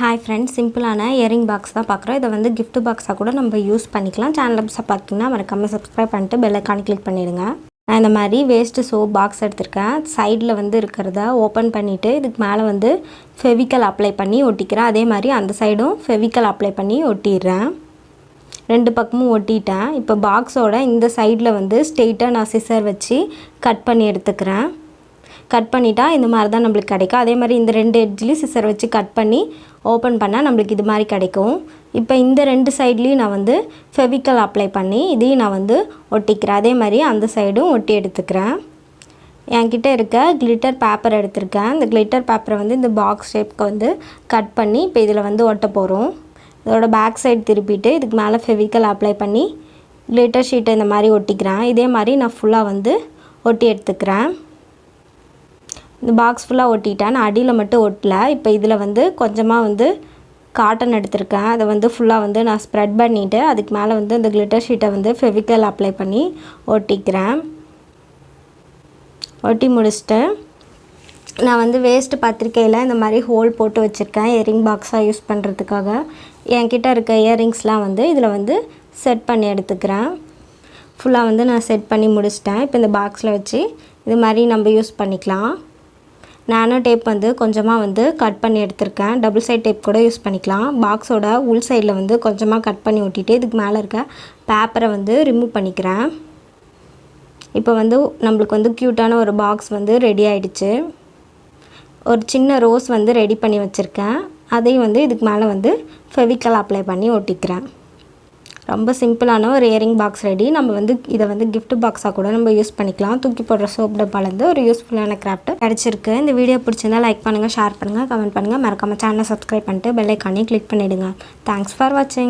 Hi friends, சிம்பிளான earring box தான் பார்க்குறோம். இதை வந்து gift பாக்ஸாக கூட நம்ம யூஸ் பண்ணிக்கலாம். சேனலை புதுசாக பார்த்தீங்கன்னா மறக்காம சப்ஸ்கிரைப் பண்ணிட்டு பெல் ஐக்கானை கிளிக் பண்ணிடுங்க. நான் இந்த மாதிரி வேஸ்ட்டு சோப் பாக்ஸ் எடுத்திருக்கேன். சைடில் வந்து இருக்கிறத ஓப்பன் பண்ணிவிட்டு இதுக்கு மேலே வந்து ஃபெவிக்கல் அப்ளை பண்ணி ஒட்டிக்கிறேன். அதே மாதிரி அந்த சைடும் ஃபெவிக்கல் அப்ளை பண்ணி ஒட்டிடுறேன். ரெண்டு பக்கமும் ஒட்டிட்டேன். இப்போ பாக்ஸோட இந்த சைடில் வந்து ஸ்ட்ரெயிட்டாக நான் சிசர் வச்சு கட் பண்ணி எடுத்துக்கிறேன். கட் பண்ணிட்டா இந்த மாதிரி தான் நம்மளுக்கு கிடைக்கும். அதே மாதிரி இந்த ரெண்டு எட்ஜ்லேயும் சிசர் வச்சு கட் பண்ணி ஓப்பன் பண்ணால் நம்மளுக்கு இது மாதிரி கிடைக்கும். இப்போ இந்த ரெண்டு சைட்லேயும் நான் வந்து ஃபெவிக்கல் அப்ளை பண்ணி இதையும் நான் வந்து ஒட்டிக்கிறேன். அதே மாதிரி அந்த சைடும் ஒட்டி எடுத்துக்கிறேன். என்கிட்ட இருக்க கிளிட்டர் பேப்பர் எடுத்திருக்கேன். இந்த கிளிட்டர் பேப்பரை வந்து இந்த பாக்ஸ் ஷேப்க்கு வந்து கட் பண்ணி இப்போ இதில் வந்து ஒட்ட போகிறோம். இதோட பேக் சைடு திருப்பிட்டு இதுக்கு மேலே ஃபெவிக்கல் அப்ளை பண்ணி கிளிட்டர் ஷீட்டை இந்த மாதிரி ஒட்டிக்கிறேன். இதே மாதிரி நான் ஃபுல்லாக வந்து ஒட்டி எடுத்துக்கிறேன். இந்த பாக்ஸ் ஃபுல்லாக ஒட்டிட்டேன். நான் அடியில் மட்டும் ஒட்டல. இப்போ இதில் வந்து கொஞ்சமாக வந்து காட்டன் எடுத்திருக்கேன். அதை வந்து ஃபுல்லாக வந்து நான் ஸ்ப்ரெட் பண்ணிவிட்டு அதுக்கு மேலே வந்து இந்த கிளிட்டர் ஷீட்டை வந்து ஃபெவிக்கல் அப்ளை பண்ணி ஒட்டிக்கிறேன். ஒட்டி முடிச்சுட்டு நான் வந்து வேஸ்ட்டு பத்திரிக்கையில் இந்த மாதிரி ஹோல் போட்டு வச்சுருக்கேன் இயரிங் பாக்ஸாக யூஸ் பண்ணுறதுக்காக. என்கிட்ட இருக்க இயரிங்ஸ்லாம் வந்து இதில் வந்து செட் பண்ணி எடுத்துக்கிறேன். ஃபுல்லாக வந்து நான் செட் பண்ணி முடிச்சிட்டேன். இப்போ இந்த பாக்ஸில் வச்சு இது மாதிரி நம்ம யூஸ் பண்ணிக்கலாம். நானோ டேப் வந்து கொஞ்சமாக வந்து கட் பண்ணி எடுத்திருக்கேன். டபுள் சைட் டேப் கூட யூஸ் பண்ணிக்கலாம். பாக்ஸோட உள் சைடில் வந்து கொஞ்சமாக கட் பண்ணி ஒட்டிட்டு இதுக்கு மேலே இருக்க பேப்பரை வந்து ரிமூவ் பண்ணிக்கிறேன். இப்போ வந்து நம்மளுக்கு வந்து க்யூட்டான ஒரு பாக்ஸ் வந்து ரெடி ஆகிடுச்சு. ஒரு சின்ன ரோஸ் வந்து ரெடி பண்ணி வச்சுருக்கேன். அதையும் வந்து இதுக்கு மேலே வந்து ஃபெவிக்கல் அப்ளை பண்ணி ஒட்டிக்கிறேன். ரொம்ப சிம்பிளான ஒரு இயரிங் பாக்ஸ் ரெடி. நம்ம வந்து இதை வந்து கிஃப்ட் பாக்ஸாக கூட நம்ம யூஸ் பண்ணிக்கலாம். தூக்கி போடுற சோப் டப்பாலேருந்து ஒரு யூஸ்ஃபுல்லான கிராஃப்ட் கிடச்சிருக்கு. இந்த வீடியோ பிடிச்சிருந்தால் லைக் பண்ணுங்கள், ஷேர் பண்ணுங்கள், கமெண்ட் பண்ணுங்கள். மறக்காம சேனலை சப்ஸ்கிரைப் பண்ணிட்டு பெல் ஐக்கானையும் கிளிக் பண்ணிவிடுங்க. தேங்க்ஸ் ஃபார் வாட்சிங்.